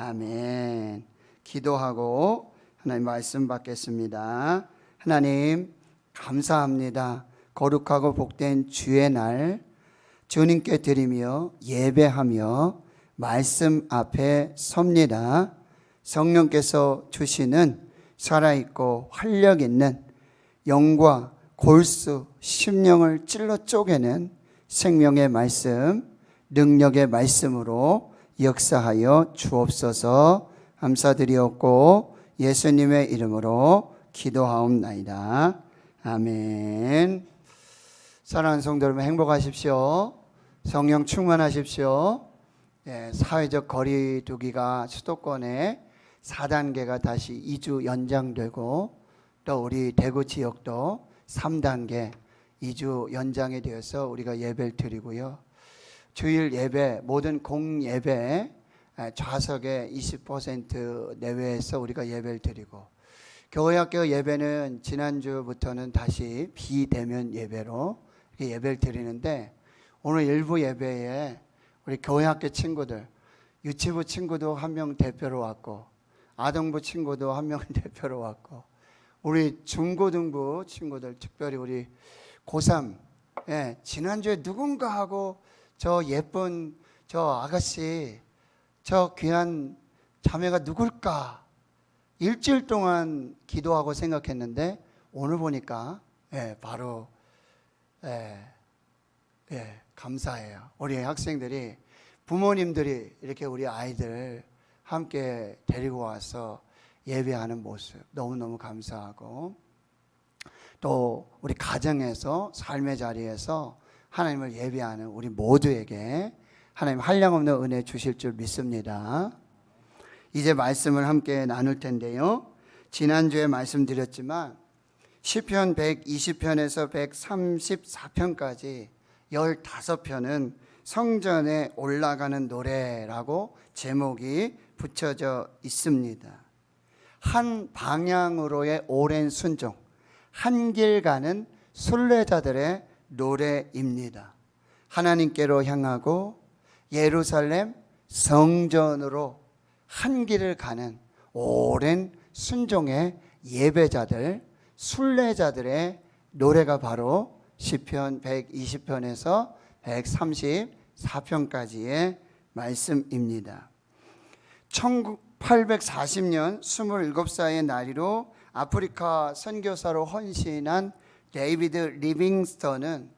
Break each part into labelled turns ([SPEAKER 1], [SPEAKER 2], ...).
[SPEAKER 1] 아멘. 기도하고 하나님 말씀 받겠습니다. 하나님 감사합니다. 거룩하고 복된 주의 날 주님께 드리며 예배하며 말씀 앞에 섭니다. 성령께서 주시는 살아있고 활력 있는 영과 골수 심령을 찔러 쪼개는 생명의 말씀, 능력의 말씀으로 역사하여 주옵소서. 감사드리옵고 예수님의 이름으로 기도하옵나이다. 아멘. 사랑하는 성도 여러분, 행복하십시오. 성령 충만하십시오. 사회적 거리두기가 수도권에 4단계가 다시 2주 연장되고 또 우리 대구 지역도 3단계 2주 연장이 되어서 우리가 예배를 드리고요. 주일 예배, 모든 공예배 좌석의 20% 내외에서 우리가 예배를 드리고, 교회학교 예배는 지난주부터는 다시 비대면 예배로 예배를 드리는데, 오늘 일부 예배에 우리 교회학교 친구들, 유치부 친구도 한 명 대표로 왔고, 아동부 친구도 한 명 대표로 왔고, 우리 중고등부 친구들, 특별히 우리 고3, 지난주에 누군가 하고 저 예쁜 저 아가씨, 저 귀한 자매가 누굴까? 일주일 동안 기도하고 생각했는데 오늘 보니까 바로 감사해요. 우리 학생들이, 부모님들이 이렇게 우리 아이들 함께 데리고 와서 예배하는 모습 너무너무 감사하고, 또 우리 가정에서 삶의 자리에서 하나님을 예배하는 우리 모두에게 하나님 한량없는 은혜 주실 줄 믿습니다. 이제 말씀을 함께 나눌 텐데요, 지난주에 말씀드렸지만 시편 120편에서 134편까지 15편은 성전에 올라가는 노래라고 제목이 붙여져 있습니다. 한 방향으로의 오랜 순종, 한 길 가는 순례자들의 노래입니다. 하나님께로 향하고 예루살렘 성전으로 한 길을 가는 오랜 순종의 예배자들, 순례자들의 노래가 바로 시편 120편에서 134편까지의 말씀입니다. 1840년 27살의 나이로 아프리카 선교사로 헌신한 데이비드 리빙스턴은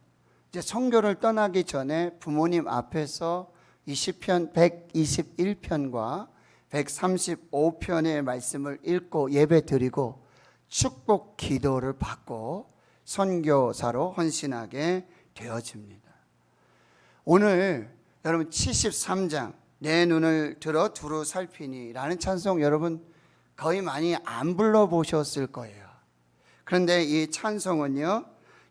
[SPEAKER 1] 이제 선교를 떠나기 전에 부모님 앞에서 이 시편 121편과 135편의 말씀을 읽고 예배 드리고 축복 기도를 받고 선교사로 헌신하게 되어집니다. 오늘 여러분 73장 내 눈을 들어 두루 살피니 라는 찬송 여러분 거의 많이 안 불러보셨을 거예요. 그런데 이 찬송은요,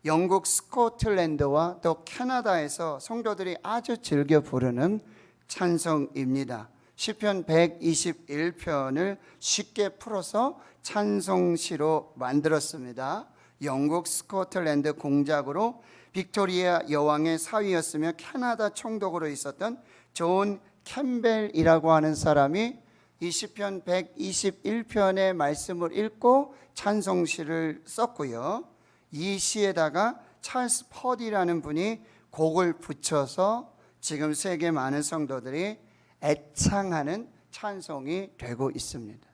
[SPEAKER 1] 영국 스코틀랜드와 또 캐나다에서 성도들이 아주 즐겨 부르는 찬송입니다. 시편 121편을 쉽게 풀어서 찬송시로 만들었습니다. 영국 스코틀랜드 공작으로 빅토리아 여왕의 사위였으며 캐나다 총독으로 있었던 존 캠벨이라고 하는 사람이 이 시편 121편의 말씀을 읽고 찬송시를 썼고요. 이 시에다가 찰스 퍼디라는 분이 곡을 붙여서 지금 세계 많은 성도들이 애창하는 찬송이 되고 있습니다.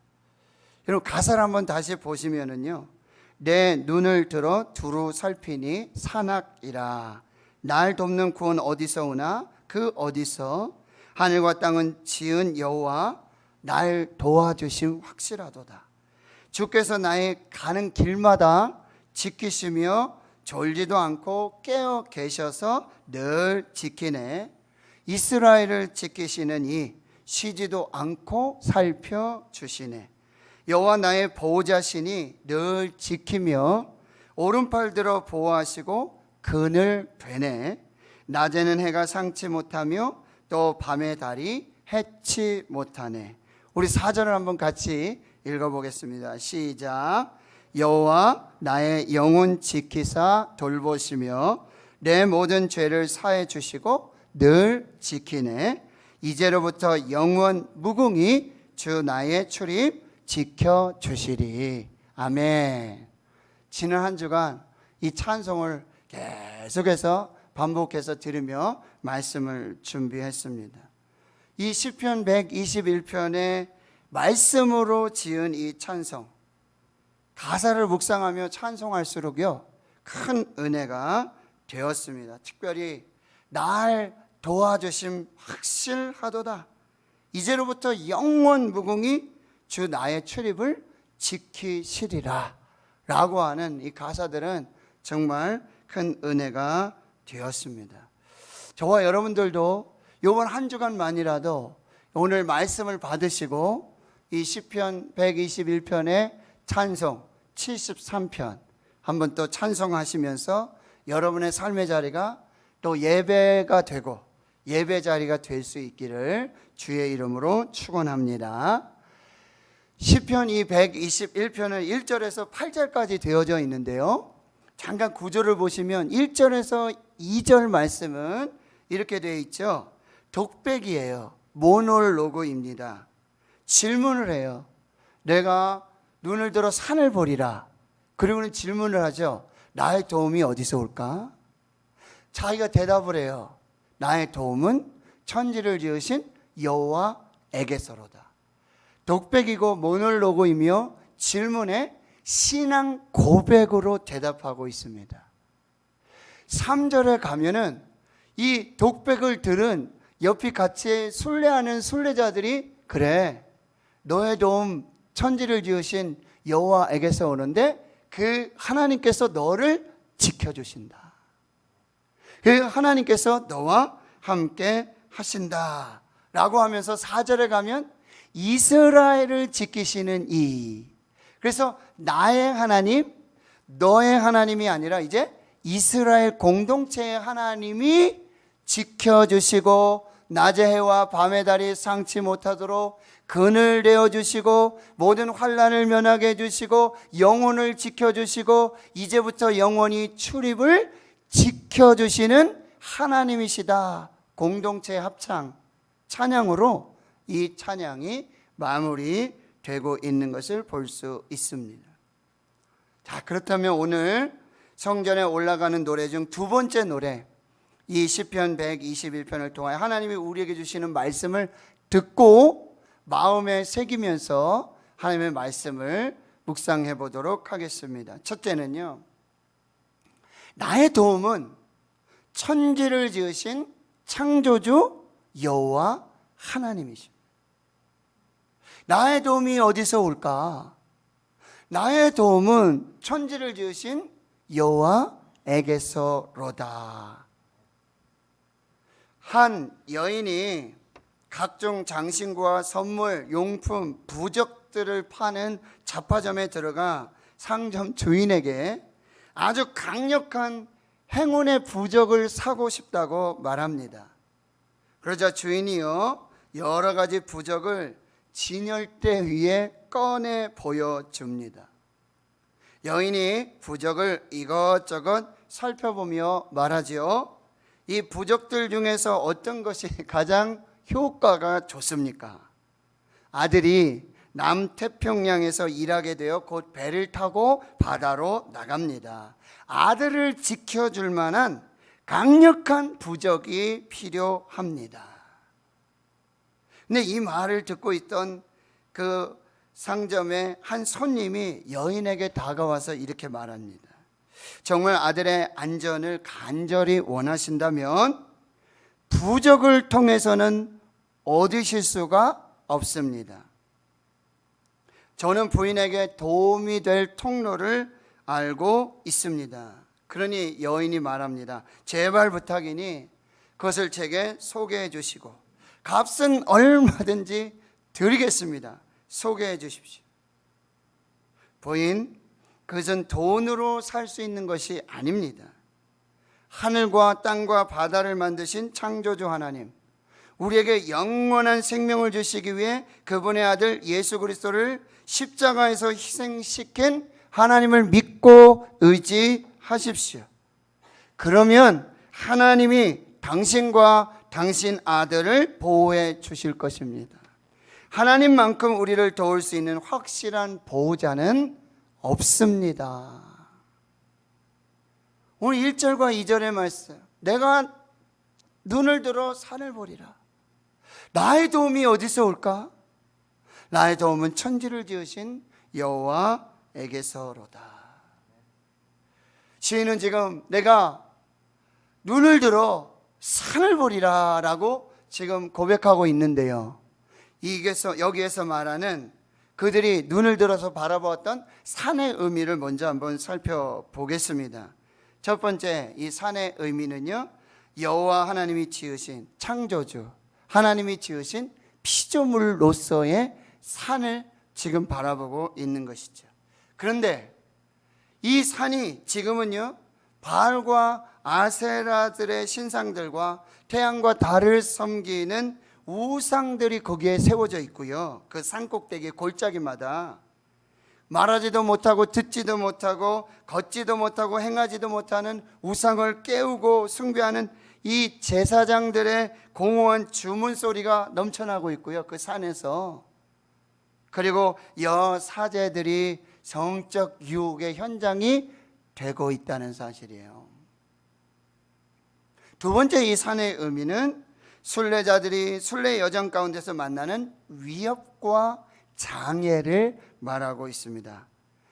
[SPEAKER 1] 여러분 가사를 한번 다시 보시면은요, 내 눈을 들어 두루 살피니 산악이라. 날 돕는 구원 어디서 오나? 그 어디서? 하늘과 땅은 지은 여호와 날 도와주심 확실하도다. 주께서 나의 가는 길마다 지키시며 졸지도 않고 깨어 계셔서 늘 지키네. 이스라엘을 지키시는 이 쉬지도 않고 살펴주시네. 여호와 나의 보호자시니 늘 지키며 오른팔 들어 보호하시고 그늘 되네. 낮에는 해가 상치 못하며 또 밤의 달이 해치 못하네. 우리 4절을 한번 같이 읽어보겠습니다. 시작. 여호와 나의 영혼 지키사 돌보시며 내 모든 죄를 사해 주시고 늘 지키네. 이제로부터 영원 무궁히 주 나의 출입 지켜주시리. 아멘. 지난 한 주간 이 찬송을 계속해서 반복해서 들으며 말씀을 준비했습니다. 이 시편 121편의 말씀으로 지은 이 찬송, 가사를 묵상하며 찬송할수록요 큰 은혜가 되었습니다. 특별히 날 도와주심 확실하도다. 이제로부터 영원 무궁히 주 나의 출입을 지키시리라 라고 하는 이 가사들은 정말 큰 은혜가 되었습니다. 저와 여러분들도 이번 한 주간만이라도 오늘 말씀을 받으시고 이 시편 121편의 찬송 73편 한번 또 찬송하시면서 여러분의 삶의 자리가 또 예배가 되고 예배 자리가 될 수 있기를 주의 이름으로 축원합니다. 시편 이 121편은 1절에서 8절까지 되어져 있는데요, 잠깐 구조를 보시면 1절에서 2절 말씀은 이렇게 되어 있죠. 독백이에요. 모놀로그입니다. 질문을 해요. 내가 눈을 들어 산을 보리라. 그리고는 질문을 하죠. 나의 도움이 어디서 올까? 자기가 대답을 해요. 나의 도움은 천지를 지으신 여호와에게서로다. 독백이고 모놀로그이며 질문에 신앙 고백으로 대답하고 있습니다. 3절에 가면은 이 독백을 들은 옆이 같이 순례하는 순례자들이 그래, 너의 도움 천지를 지으신 여호와에게서 오는데 그 하나님께서 너를 지켜주신다. 그 하나님께서 너와 함께 하신다 라고 하면서 4절에 가면 이스라엘을 지키시는 이, 그래서 나의 하나님, 너의 하나님이 아니라 이제 이스라엘 공동체의 하나님이 지켜주시고 낮의 해와 밤의 달이 상치 못하도록 그늘 내어주시고 모든 환난을 면하게 해주시고 영혼을 지켜주시고 이제부터 영원히 출입을 지켜주시는 하나님이시다. 공동체 합창 찬양으로 이 찬양이 마무리되고 있는 것을 볼 수 있습니다. 자, 그렇다면 오늘 성전에 올라가는 노래 중 두 번째 노래, 이 시편 121편을 통하여 하나님이 우리에게 주시는 말씀을 듣고 마음에 새기면서 하나님의 말씀을 묵상해 보도록 하겠습니다. 첫째는요, 나의 도움은 천지를 지으신 창조주 여호와 하나님이십니다. 나의 도움이 어디서 올까? 나의 도움은 천지를 지으신 여호와에게서로다. 한 여인이 각종 장신구와 선물, 용품, 부적들을 파는 잡화점에 들어가 상점 주인에게 아주 강력한 행운의 부적을 사고 싶다고 말합니다. 그러자 주인이요, 여러 가지 부적을 진열대 위에 꺼내 보여줍니다. 여인이 부적을 이것저것 살펴보며 말하지요. 이 부적들 중에서 어떤 것이 가장 효과가 좋습니까? 아들이 남태평양에서 일하게 되어 곧 배를 타고 바다로 나갑니다. 아들을 지켜줄 만한 강력한 부적이 필요합니다. 근데 이 말을 듣고 있던 그 상점의 한 손님이 여인에게 다가와서 이렇게 말합니다. 정말 아들의 안전을 간절히 원하신다면 부적을 통해서는 얻으실 수가 없습니다. 저는 부인에게 도움이 될 통로를 알고 있습니다. 그러니 여인이 말합니다. 제발 부탁이니 그것을 제게 소개해 주시고 값은 얼마든지 드리겠습니다. 소개해 주십시오. 부인, 그것은 돈으로 살 수 있는 것이 아닙니다. 하늘과 땅과 바다를 만드신 창조주 하나님, 우리에게 영원한 생명을 주시기 위해 그분의 아들 예수 그리스도를 십자가에서 희생시킨 하나님을 믿고 의지하십시오. 그러면 하나님이 당신과 당신 아들을 보호해 주실 것입니다. 하나님만큼 우리를 도울 수 있는 확실한 보호자는 없습니다. 오늘 1절과 2절의 말씀, 내가 눈을 들어 산을 보리라. 나의 도움이 어디서 올까? 나의 도움은 천지를 지으신 여호와에게서로다. 시인은 지금 내가 눈을 들어 산을 보리라 라고 지금 고백하고 있는데요, 여기에서 말하는 그들이 눈을 들어서 바라보았던 산의 의미를 먼저 한번 살펴보겠습니다. 첫 번째, 이 산의 의미는요, 여호와 하나님이 지으신 창조주, 하나님이 지으신 피조물로서의 산을 지금 바라보고 있는 것이죠. 그런데 이 산이 지금은요, 바알과 아세라들의 신상들과 태양과 달을 섬기는 우상들이 거기에 세워져 있고요, 그 산꼭대기 골짜기마다 말하지도 못하고 듣지도 못하고 걷지도 못하고 행하지도 못하는 우상을 깨우고 숭배하는 이 제사장들의 공허한 주문 소리가 넘쳐나고 있고요, 그 산에서. 그리고 여사제들이 성적 유혹의 현장이 되고 있다는 사실이에요. 두 번째, 이 산의 의미는 순례자들이 순례 여정 가운데서 만나는 위협과 장애를 말하고 있습니다.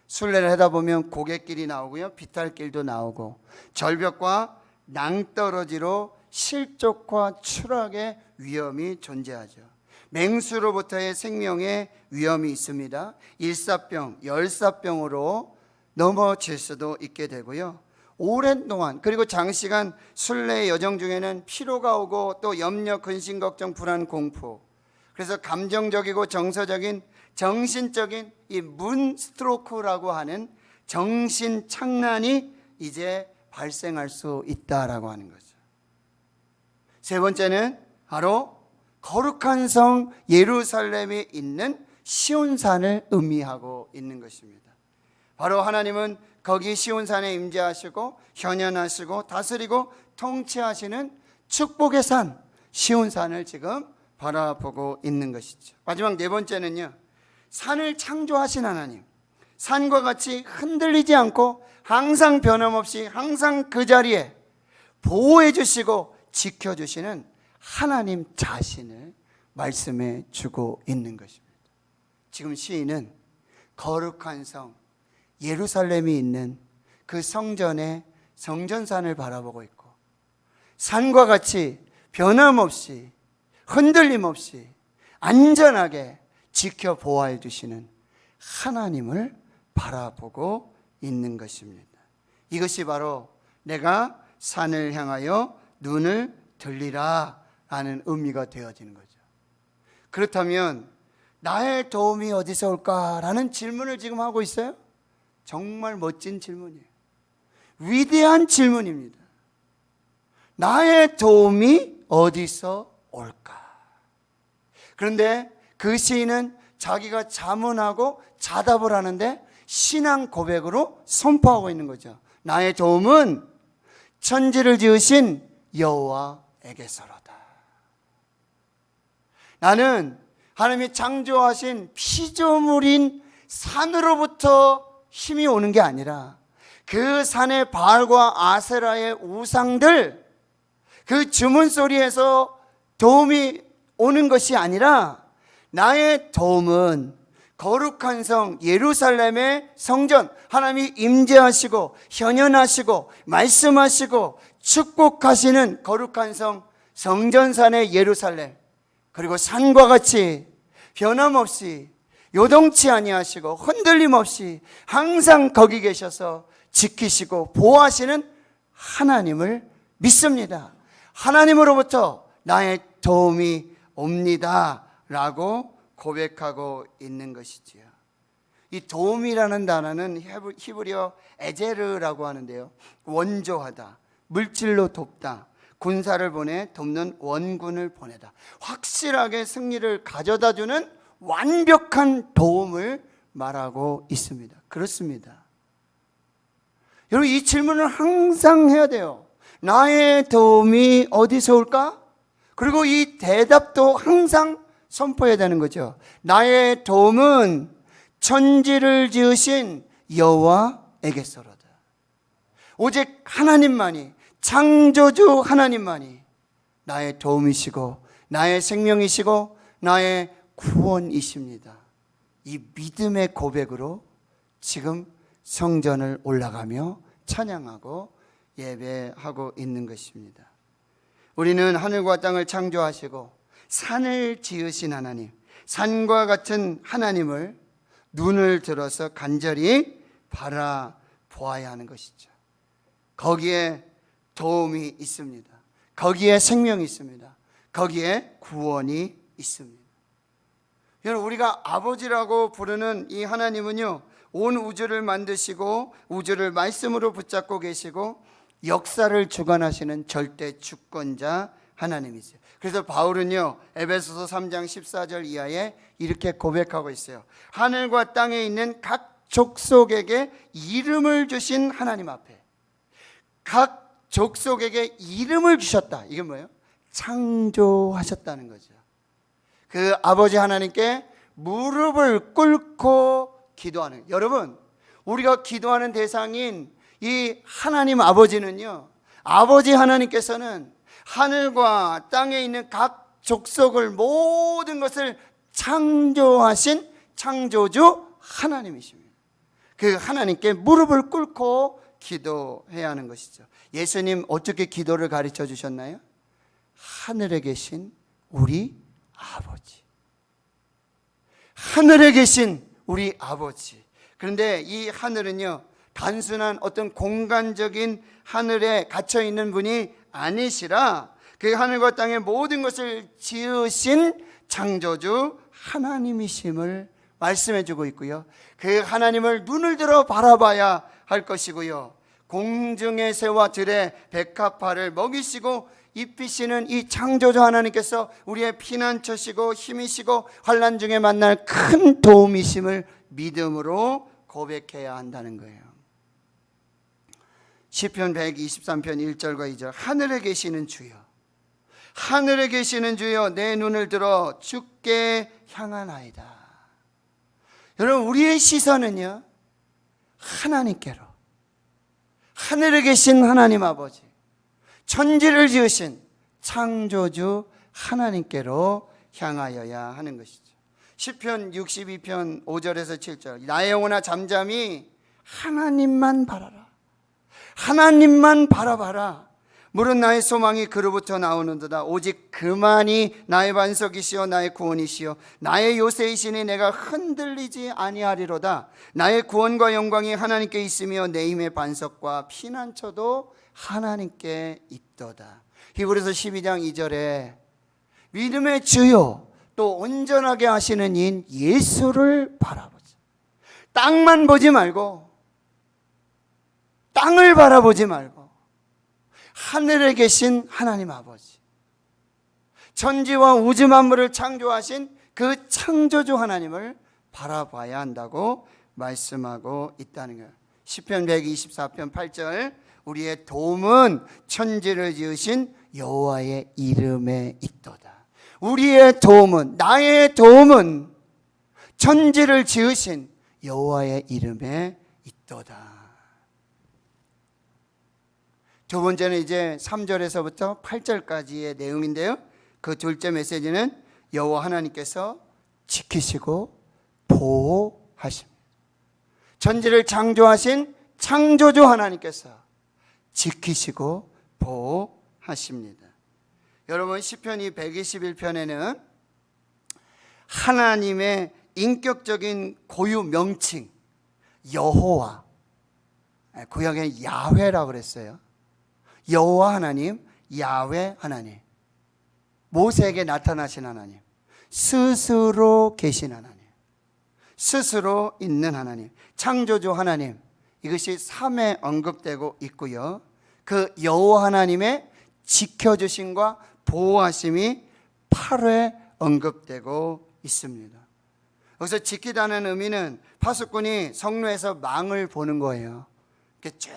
[SPEAKER 1] 순례를 하다 보면 고갯길이 나오고요, 비탈길도 나오고 절벽과 낭떠러지로 실족과 추락의 위험이 존재하죠. 맹수로부터의 생명의 위험이 있습니다. 일사병, 열사병으로 넘어질 수도 있게 되고요, 오랜 동안 그리고 장시간 순례 여정 중에는 피로가 오고 또 염려, 근심, 걱정, 불안, 공포, 그래서 감정적이고 정서적인 정신적인 이 문 스트로크라고 하는 정신 착란이 이제 발생할 수 있다라고 하는 거죠. 세 번째는 바로 거룩한 성 예루살렘에 있는 시온산을 의미하고 있는 것입니다. 바로 하나님은 거기 시온산에 임재하시고 현현하시고 다스리고 통치하시는 축복의 산 시온산을 지금 바라보고 있는 것이죠. 마지막 네 번째는요, 산을 창조하신 하나님, 산과 같이 흔들리지 않고 항상 변함없이 항상 그 자리에 보호해 주시고 지켜주시는 하나님 자신을 말씀해 주고 있는 것입니다. 지금 시인은 거룩한 성 예루살렘이 있는 그 성전의 성전산을 바라보고 있고, 산과 같이 변함없이 흔들림 없이 안전하게 지켜 보호해 주시는 하나님을 바라보고 있는 것입니다. 이것이 바로 내가 산을 향하여 눈을 들리라 라는 의미가 되어지는 거죠. 그렇다면 나의 도움이 어디서 올까라는 질문을 지금 하고 있어요. 정말 멋진 질문이에요. 위대한 질문입니다. 나의 도움이 어디서 올까? 그런데 그 시인은 자기가 자문하고 자답을 하는데 신앙 고백으로 선포하고 있는 거죠. 나의 도움은 천지를 지으신 여호와에게서로다. 나는 하나님이 창조하신 피조물인 산으로부터 힘이 오는 게 아니라 그 산의 바알과 아세라의 우상들, 그 주문 소리에서 도움이 오는 것이 아니라 나의 도움은 거룩한 성 예루살렘의 성전, 하나님이 임재하시고 현현하시고 말씀하시고 축복하시는 거룩한 성 성전산의 예루살렘, 그리고 산과 같이 변함없이 요동치 아니하시고 흔들림 없이 항상 거기 계셔서 지키시고 보호하시는 하나님을 믿습니다. 하나님으로부터 나의 도움이 옵니다 라고 고백하고 있는 것이지요. 이 도움이라는 단어는 히브리어 에제르라고 하는데요, 원조하다, 물질로 돕다, 군사를 보내 돕는 원군을 보내다, 확실하게 승리를 가져다주는 완벽한 도움을 말하고 있습니다. 그렇습니다. 여러분, 이 질문을 항상 해야 돼요. 나의 도움이 어디서 올까? 그리고 이 대답도 항상 선포해야 되는 거죠. 나의 도움은 천지를 지으신 여호와에게서로다. 오직 하나님만이, 창조주 하나님만이 나의 도움이시고 나의 생명이시고 나의 구원이십니다. 이 믿음의 고백으로 지금 성전을 올라가며 찬양하고 예배하고 있는 것입니다. 우리는 하늘과 땅을 창조하시고 산을 지으신 하나님, 산과 같은 하나님을 눈을 들어서 간절히 바라보아야 하는 것이죠. 거기에 도움이 있습니다. 거기에 생명이 있습니다. 거기에 구원이 있습니다. 여러분, 우리가 아버지라고 부르는 이 하나님은요, 온 우주를 만드시고 우주를 말씀으로 붙잡고 계시고 역사를 주관하시는 절대 주권자 하나님이세요. 그래서 바울은요, 에베소서 3장 14절 이하에 이렇게 고백하고 있어요. 하늘과 땅에 있는 각 족속에게 이름을 주신 하나님 앞에, 각 족속에게 이름을 주셨다. 이게 뭐예요? 창조하셨다는 거죠. 그 아버지 하나님께 무릎을 꿇고 기도하는, 여러분, 우리가 기도하는 대상인 이 하나님 아버지는요, 아버지 하나님께서는 하늘과 땅에 있는 각 족속을, 모든 것을 창조하신 창조주 하나님이십니다. 그 하나님께 무릎을 꿇고 기도해야 하는 것이죠. 예수님 어떻게 기도를 가르쳐 주셨나요? 하늘에 계신 우리 아버지, 하늘에 계신 우리 아버지. 그런데 이 하늘은요, 단순한 어떤 공간적인 하늘에 갇혀 있는 분이 아니시라 그 하늘과 땅의 모든 것을 지으신 창조주 하나님이심을 말씀해 주고 있고요. 그 하나님을 눈을 들어 바라봐야 할 것이고요. 공중의 새와 들의 백합화를 먹이시고 입히시는 이 창조주 하나님께서 우리의 피난처시고 힘이시고 환난 중에 만날 큰 도움이심을 믿음으로 고백해야 한다는 거예요. 시편 123편 1절과 2절. 하늘에 계시는 주여, 하늘에 계시는 주여, 내 눈을 들어 주께 향하나이다. 여러분, 우리의 시선은요, 하나님께로, 하늘에 계신 하나님 아버지, 천지를 지으신 창조주 하나님께로 향하여야 하는 것이죠. 시편 62편 5절에서 7절. 나의 영혼아 잠잠히 하나님만 바라라. 하나님만 바라봐라. 물은 나의 소망이 그로부터 나오는도다. 오직 그만이 나의 반석이시요 나의 구원이시요 나의 요새이시니 내가 흔들리지 아니하리로다. 나의 구원과 영광이 하나님께 있으며 내 힘의 반석과 피난처도 하나님께 있도다. 히브리서 12장 2절에 믿음의 주요 또 온전하게 하시는 이인 예수를 바라보자. 땅만 보지 말고, 땅을 바라보지 말고 하늘에 계신 하나님 아버지, 천지와 우주 만물을 창조하신 그 창조주 하나님을 바라봐야 한다고 말씀하고 있다는 거예요. 시편 124편 8절. 우리의 도움은 천지를 지으신 여호와의 이름에 있도다. 우리의 도움은, 나의 도움은 천지를 지으신 여호와의 이름에 있도다. 두 번째는 이제 3절에서부터 8절까지의 내용인데요, 그 둘째 메시지는 여호와 하나님께서 지키시고 보호하십니다. 천지를 창조하신 창조주 하나님께서 지키시고 보호하십니다. 여러분, 시편 121편에는 하나님의 인격적인 고유 명칭 여호와, 구약에 야훼라고 그랬어요. 여호와 하나님, 야훼 하나님, 모세에게 나타나신 하나님, 스스로 계신 하나님, 스스로 있는 하나님, 창조주 하나님, 이것이 3회 언급되고 있고요. 그 여호와 하나님의 지켜주심과 보호하심이 8회 언급되고 있습니다. 여기서 지키다는 의미는 파수꾼이 성루에서 망을 보는 거예요. 이렇게 쭉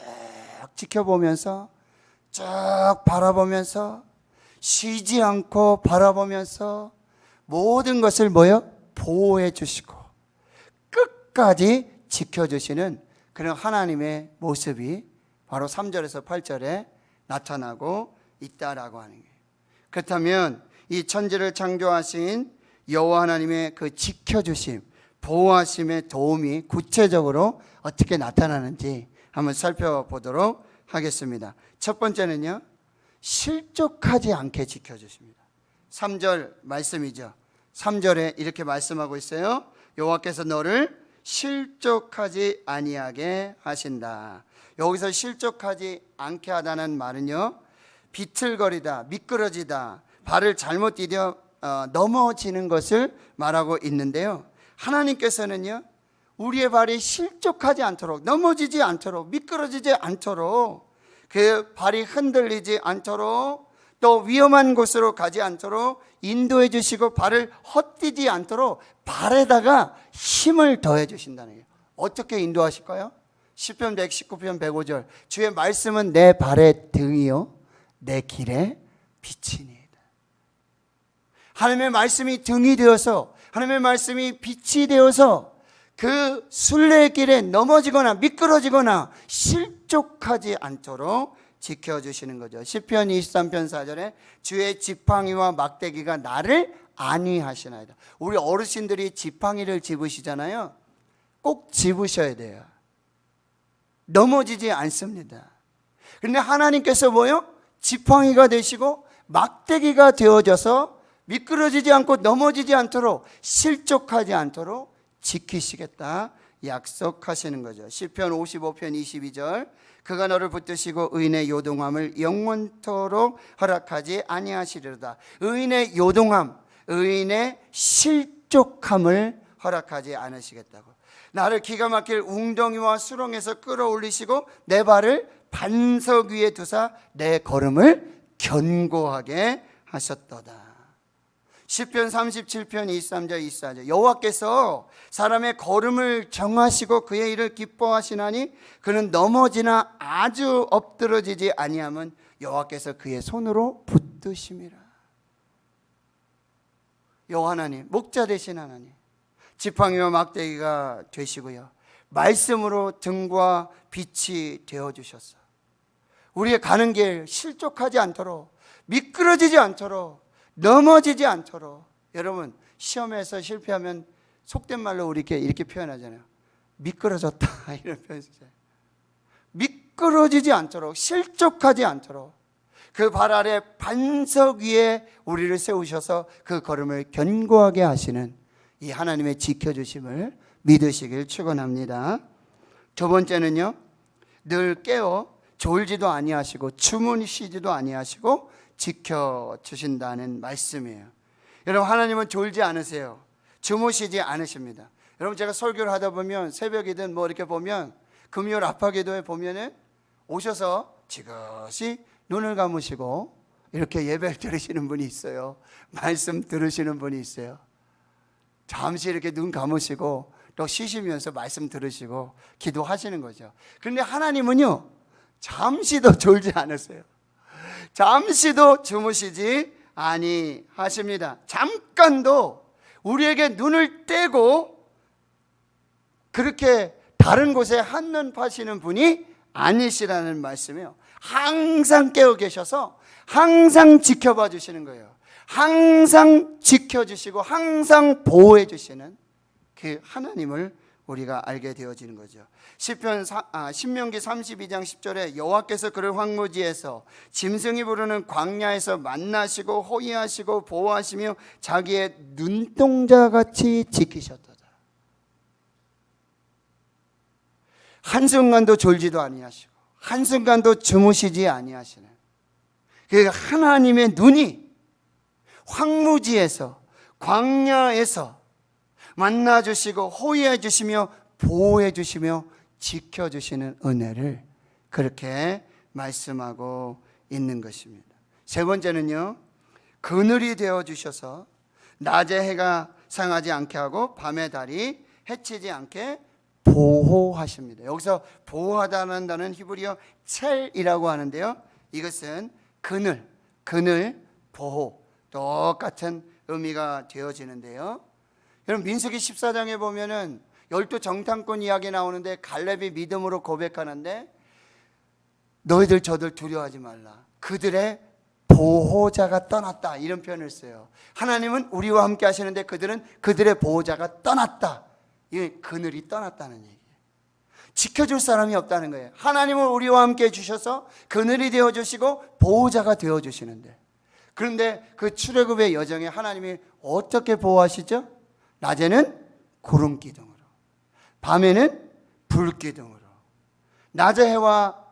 [SPEAKER 1] 지켜보면서, 쭉 바라보면서, 쉬지 않고 바라보면서 모든 것을 뭐요? 보호해 주시고 끝까지 지켜주시는 그런 하나님의 모습이 바로 3절에서 8절에 나타나고 있다라고 하는 거예요. 그렇다면 이 천지를 창조하신 여호와 하나님의 그 지켜주심, 보호하심의 도움이 구체적으로 어떻게 나타나는지 한번 살펴보도록 하겠습니다. 첫 번째는요, 실족하지 않게 지켜주십니다. 3절 말씀이죠. 3절에 이렇게 말씀하고 있어요. 여호와께서 너를 실족하지 아니하게 하신다. 여기서 실족하지 않게 하다는 말은요, 비틀거리다, 미끄러지다, 발을 잘못 디뎌 넘어지는 것을 말하고 있는데요, 하나님께서는요, 우리의 발이 실족하지 않도록, 넘어지지 않도록, 미끄러지지 않도록, 그 발이 흔들리지 않도록, 또 위험한 곳으로 가지 않도록 인도해 주시고 발을 헛디지 않도록 발에다가 힘을 더해 주신다는 거예요. 어떻게 인도하실까요? 시편 119편 105절, 주의 말씀은 내 발의 등이요 내 길의 빛이니이다. 하나님의 말씀이 등이 되어서, 하나님의 말씀이 빛이 되어서 그 순례의 길에 넘어지거나 미끄러지거나 실족하지 않도록 지켜주시는 거죠. 시편 23편 4절에 주의 지팡이와 막대기가 나를 안위하시나이다. 우리 어르신들이 지팡이를 집으시잖아요. 꼭 집으셔야 돼요. 넘어지지 않습니다. 그런데 하나님께서 뭐요? 지팡이가 되시고 막대기가 되어져서 미끄러지지 않고 넘어지지 않도록, 실족하지 않도록 지키시겠다 약속하시는 거죠. 시편 55편 22절, 그가 너를 붙드시고 의인의 요동함을 영원토록 허락하지 아니하시리로다. 의인의 요동함, 의인의 실족함을 허락하지 않으시겠다고. 나를 기가 막힐 웅덩이와 수렁에서 끌어올리시고 내 발을 반석 위에 두사 내 걸음을 견고하게 하셨도다. 시편 37편 23절 24절, 여호와께서 사람의 걸음을 정하시고 그의 일을 기뻐하시나니 그는 넘어지나 아주 엎드러지지 아니함은 여호와께서 그의 손으로 붙드심이라. 여호와 하나님, 목자 되신 하나님, 지팡이와 막대기가 되시고요, 말씀으로 등과 빛이 되어주셨어. 우리의 가는 길 실족하지 않도록, 미끄러지지 않도록, 넘어지지 않도록. 여러분, 시험에서 실패하면 속된 말로 우리 이렇게 표현하잖아요. 미끄러졌다 이런 표현 쓰잖아요. 미끄러지지 않도록, 실족하지 않도록 그 발 아래 반석 위에 우리를 세우셔서 그 걸음을 견고하게 하시는 이 하나님의 지켜주심을 믿으시길 축원합니다. 두 번째는요, 늘 깨어 졸지도 아니하시고 주무시지도 아니하시고 지켜주신다는 말씀이에요. 여러분, 하나님은 졸지 않으세요. 주무시지 않으십니다. 여러분, 제가 설교를 하다 보면 새벽이든 뭐 이렇게 보면 금요일 아파기도에 보면은 오셔서 지그시 눈을 감으시고 이렇게 예배를 들으시는 분이 있어요. 말씀 들으시는 분이 있어요. 잠시 이렇게 눈 감으시고 또 쉬시면서 말씀 들으시고 기도하시는 거죠. 그런데 하나님은요, 잠시도 졸지 않으세요. 잠시도 주무시지 아니하십니다. 잠깐도 우리에게 눈을 떼고 그렇게 다른 곳에 한눈 파시는 분이 아니시라는 말씀이에요. 항상 깨어 계셔서 항상 지켜봐 주시는 거예요. 항상 지켜주시고 항상 보호해 주시는 그 하나님을 우리가 알게 되어지는 거죠. 신명기 32장 10절에 여호와께서 그를 황무지에서 짐승이 부르는 광야에서 만나시고 호위하시고 보호하시며 자기의 눈동자같이 지키셨도다. 한순간도 졸지도 아니하시고 한순간도 주무시지 아니하시는 그 하나님의 눈이 황무지에서, 광야에서 만나주시고 호위해 주시며 보호해 주시며 지켜주시는 은혜를 그렇게 말씀하고 있는 것입니다. 세 번째는요, 그늘이 되어주셔서 낮에 해가 상하지 않게 하고 밤에 달이 해치지 않게 보호하십니다. 여기서 보호하다는 단어는 히브리어 첼이라고 하는데요, 이것은 그늘, 보호, 똑같은 의미가 되어지는데요. 여러분 민수기 14장에 보면은 12정탐꾼 이야기 나오는데 갈렙이 믿음으로 고백하는데 너희들 저들 두려워하지 말라. 그들의 보호자가 떠났다. 이런 표현을 써요. 하나님은 우리와 함께 하시는데 그들은 그들의 보호자가 떠났다. 이 그늘이 떠났다는 얘기예요. 지켜줄 사람이 없다는 거예요. 하나님은 우리와 함께 해주셔서 그늘이 되어주시고 보호자가 되어주시는데, 그런데 그 출애굽의 여정에 하나님이 어떻게 보호하시죠? 낮에는 구름 기둥으로, 밤에는 불 기둥으로, 낮의 해와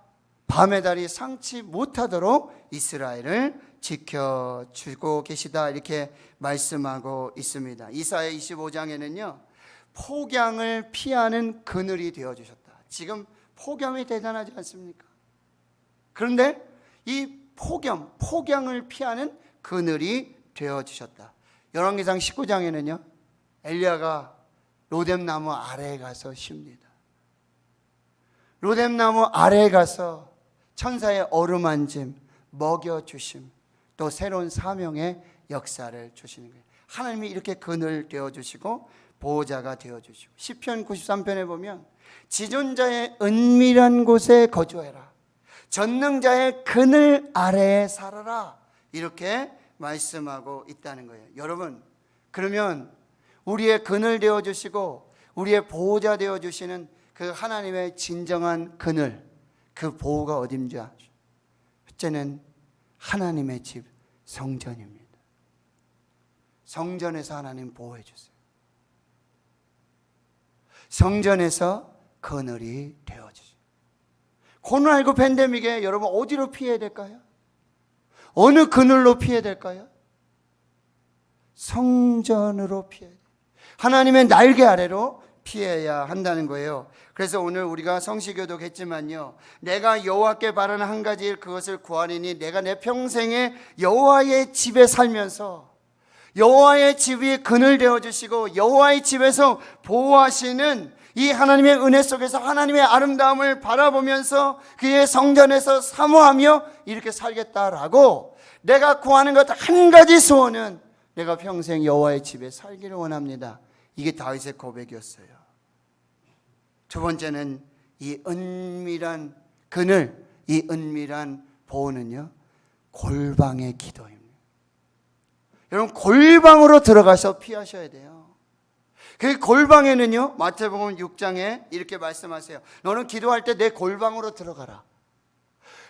[SPEAKER 1] 밤의 달이 상치 못하도록 이스라엘을 지켜주고 계시다, 이렇게 말씀하고 있습니다. 이사야 25장에는요 폭양을 피하는 그늘이 되어주셨다. 지금 폭염이 대단하지 않습니까? 그런데 이 폭양을 피하는 그늘이 되어주셨다. 열왕기상 19장에는요 엘리야가 로뎀나무 아래에 가서 쉽니다. 로뎀나무 아래에 가서 천사의 어루만짐, 먹여주심, 또 새로운 사명의 역사를 주시는 거예요. 하나님이 이렇게 그늘 되어주시고 보호자가 되어주시고, 시편 93편에 보면 지존자의 은밀한 곳에 거주해라, 전능자의 그늘 아래에 살아라, 이렇게 말씀하고 있다는 거예요. 여러분, 그러면 우리의 그늘 되어주시고 우리의 보호자 되어주시는 그 하나님의 진정한 그늘, 그 보호가 어딘지 아죠? 첫째는 하나님의 집 성전입니다. 성전에서 하나님 보호해 주세요. 성전에서 그늘이 되어주세요. 코로나19 팬데믹에 여러분 어디로 피해야 될까요? 어느 그늘로 피해야 될까요? 성전으로 피해야 돼요. 하나님의 날개 아래로 피해야 한다는 거예요. 그래서 오늘 우리가 성시교독했지만요, 내가 여호와께 바라는 한 가지 일, 그것을 구하리니 내가 내 평생에 여호와의 집에 살면서 여호와의 집이 그늘 되어주시고 여호와의 집에서 보호하시는 이 하나님의 은혜 속에서 하나님의 아름다움을 바라보면서 그의 성전에서 사모하며 이렇게 살겠다라고, 내가 구하는 것 한 가지 소원은 내가 평생 여호와의 집에 살기를 원합니다. 이게 다윗의 고백이었어요. 두 번째는 이 은밀한 그늘, 이 은밀한 보호는요 골방의 기도입니다. 여러분, 골방으로 들어가서 피하셔야 돼요. 그 골방에는요 마태복음 6장에 이렇게 말씀하세요. 너는 기도할 때 내 골방으로 들어가라.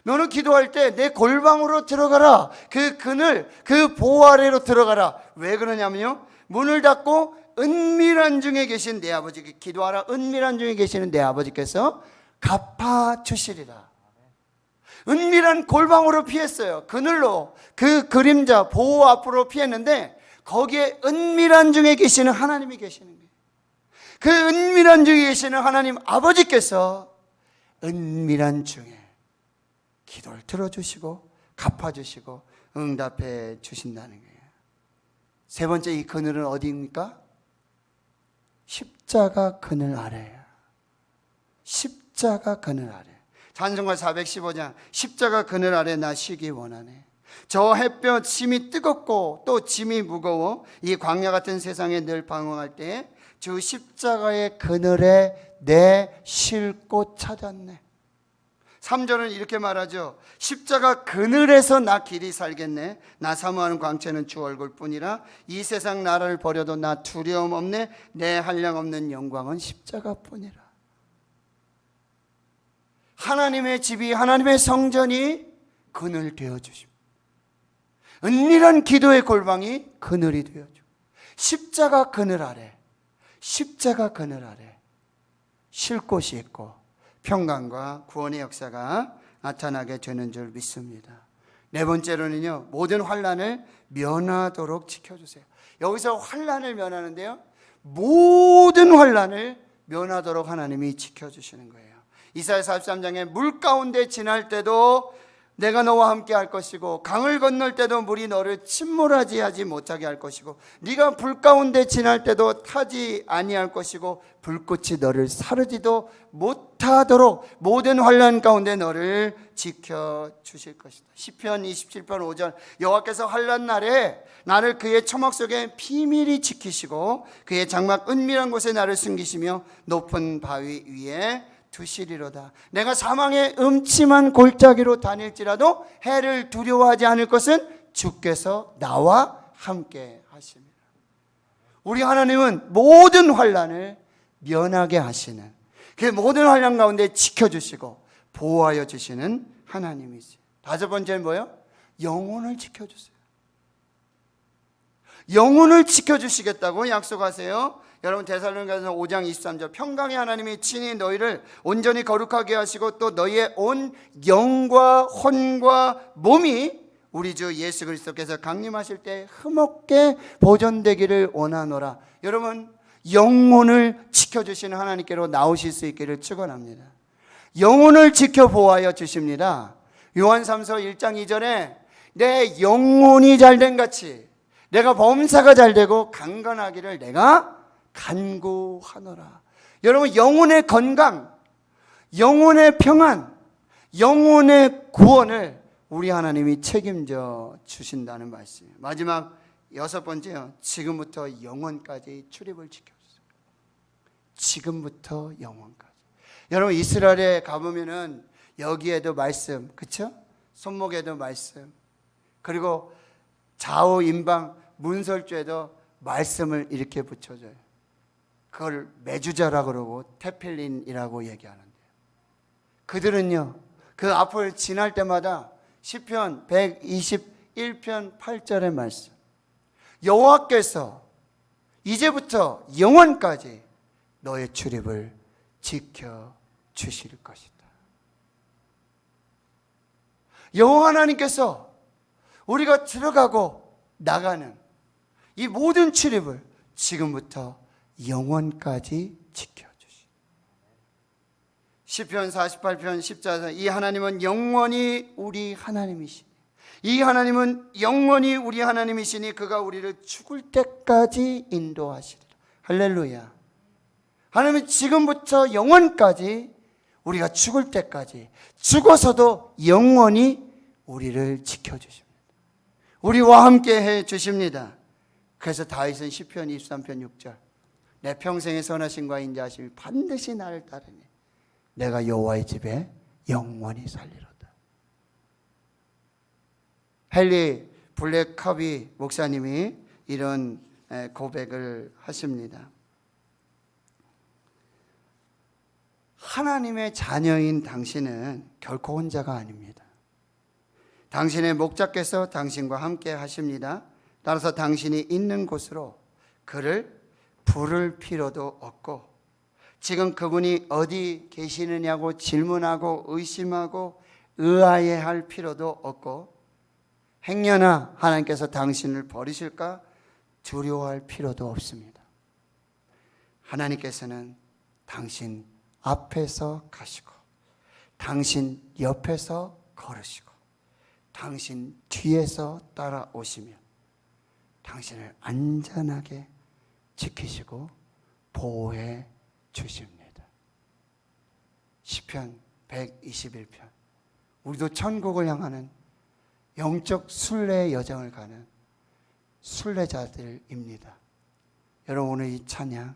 [SPEAKER 1] 너는 기도할 때 내 골방으로 들어가라. 그 그늘, 그 보호 아래로 들어가라. 왜 그러냐면요, 문을 닫고 은밀한 중에 계신 내 아버지께 기도하라. 은밀한 중에 계시는 내 아버지께서 갚아주시리라. 은밀한 골방으로 피했어요. 그늘로, 그 그림자 보호 앞으로 피했는데 거기에 은밀한 중에 계시는 하나님이 계시는 거예요. 그 은밀한 중에 계시는 하나님 아버지께서 은밀한 중에 기도를 들어주시고 갚아주시고 응답해 주신다는 거예요. 세 번째, 이 그늘은 어디입니까? 십자가 그늘 아래예요. 십자가 그늘 아래. 찬송가 415장, 십자가 그늘 아래 나 쉬기 원하네. 저 햇볕 심이 뜨겁고 또 짐이 무거워 이 광야 같은 세상에 늘 방황할 때 주 십자가의 그늘에 내 쉴 곳 찾았네. 3절은 이렇게 말하죠. 십자가 그늘에서 나 길이 살겠네. 나 사모하는 광채는 주 얼굴뿐이라. 이 세상 나라를 버려도 나 두려움 없네. 내 한량 없는 영광은 십자가뿐이라. 하나님의 집이, 하나님의 성전이 그늘 되어주십니다. 은밀한 기도의 골방이 그늘이 되어주고, 십자가 그늘 아래, 십자가 그늘 아래 쉴 곳이 있고 평강과 구원의 역사가 나타나게 되는 줄 믿습니다. 네 번째로는요, 모든 환난을 면하도록 지켜주세요. 여기서 환난을 면하는데요, 모든 환난을 면하도록 하나님이 지켜주시는 거예요. 이사야 43장에 물 가운데 지날 때도 내가 너와 함께 할 것이고 강을 건널 때도 물이 너를 침몰하지 하지 못하게 할 것이고 네가 불 가운데 지날 때도 타지 아니할 것이고 불꽃이 너를 사르지도 못하도록 모든 환난 가운데 너를 지켜주실 것이다. 시편 27편 5절 여호와께서 환난 날에 나를 그의 초막 속에 비밀히 지키시고 그의 장막 은밀한 곳에 나를 숨기시며 높은 바위 위에 두시리로다. 내가 사망의 음침한 골짜기로 다닐지라도 해를 두려워하지 않을 것은 주께서 나와 함께 하십니다. 우리 하나님은 모든 환난을 면하게 하시는, 그 모든 환난 가운데 지켜주시고 보호하여 주시는 하나님이세요. 다섯 번째는 뭐예요? 영혼을 지켜주세요. 영혼을 지켜주시겠다고 약속하세요. 여러분 데살로니가서 5장 23절 평강의 하나님이 친히 너희를 온전히 거룩하게 하시고 또 너희의 온 영과 혼과 몸이 우리 주 예수 그리스도께서 강림하실 때 흠없게 보존되기를 원하노라. 여러분 영혼을 지켜주시는 하나님께로 나오실 수 있기를 축원합니다. 영혼을 지켜 보호하여 주십니다. 요한삼서 1장 2절에 내 영혼이 잘된 같이 내가 범사가 잘되고 강건하기를 내가 간구하노라. 여러분 영혼의 건강, 영혼의 평안, 영혼의 구원을 우리 하나님이 책임져 주신다는 말씀이에요. 마지막 여섯 번째요. 지금부터 영원까지 출입을 지켜주세요. 지금부터 영원까지. 여러분 이스라엘에 가보면은 여기에도 말씀, 그렇죠? 손목에도 말씀, 그리고 좌우 임방 문설주에도 말씀을 이렇게 붙여줘요. 그걸 메주자라고 그러고 테필린이라고 얘기하는데요. 그들은요 그 앞을 지날 때마다 시편 121편 8절의 말씀, 여호와께서 이제부터 영원까지 너의 출입을 지켜주실 것이다. 여호와 하나님께서 우리가 들어가고 나가는 이 모든 출입을 지금부터 영원까지 지켜주시. 시편 48편 10절에서 이 하나님은 영원히 우리 하나님이시니 이 하나님은 영원히 우리 하나님이시니 그가 우리를 죽을 때까지 인도하시리라. 할렐루야. 하나님은 지금부터 영원까지 우리가 죽을 때까지 죽어서도 영원히 우리를 지켜주십니다. 우리와 함께 해주십니다. 그래서 다윗은 시편 23편 6절 내 평생의 선하심과 인자하심이 반드시 나를 따르니 내가 여호와의 집에 영원히 살리로다. 헨리 블랙카비 목사님이 이런 고백을 하십니다. 하나님의 자녀인 당신은 결코 혼자가 아닙니다. 당신의 목자께서 당신과 함께 하십니다. 따라서 당신이 있는 곳으로 그를 부를 필요도 없고 지금 그분이 어디 계시느냐고 질문하고 의심하고 의아해할 필요도 없고 행여나 하나님께서 당신을 버리실까 두려워할 필요도 없습니다. 하나님께서는 당신 앞에서 가시고 당신 옆에서 걸으시고 당신 뒤에서 따라오시며 당신을 안전하게 지키시고 보호해 주십니다. 시편 121편 우리도 천국을 향하는 영적 순례의 여정을 가는 순례자들입니다. 여러분 오늘 이 찬양,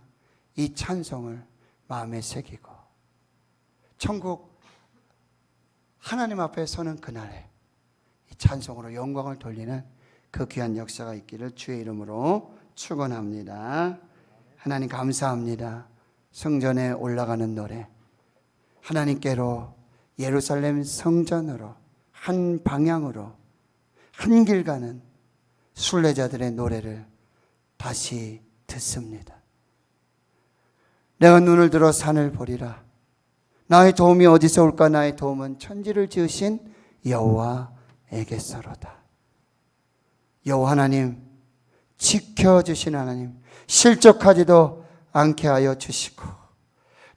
[SPEAKER 1] 이 찬송을 마음에 새기고 천국 하나님 앞에 서는 그날에 이 찬송으로 영광을 돌리는 그 귀한 역사가 있기를 주의 이름으로 축원합니다. 하나님 감사합니다. 성전에 올라가는 노래, 하나님께로 예루살렘 성전으로 한 방향으로 한 길 가는 순례자들의 노래를 다시 듣습니다. 내가 눈을 들어 산을 보리라. 나의 도움이 어디서 올까? 나의 도움은 천지를 지으신 여호와에게서로다. 여호와 하나님, 지켜주신 하나님, 실족하지도 않게 하여 주시고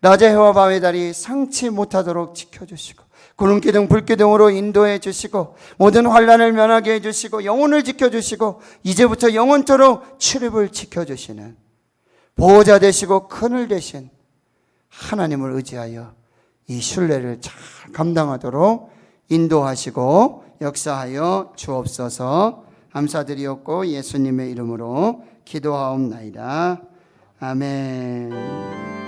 [SPEAKER 1] 낮의 해와 밤의 달이 상치 못하도록 지켜주시고 구름기둥 불기둥으로 인도해 주시고 모든 환난을 면하게 해주시고 영혼을 지켜주시고 이제부터 영원토록 출입을 지켜주시는 보호자 되시고 그늘 되신 하나님을 의지하여 이 순례를 잘 감당하도록 인도하시고 역사하여 주옵소서. 감사드리옵고 예수님의 이름으로 기도하옵나이다. 아멘.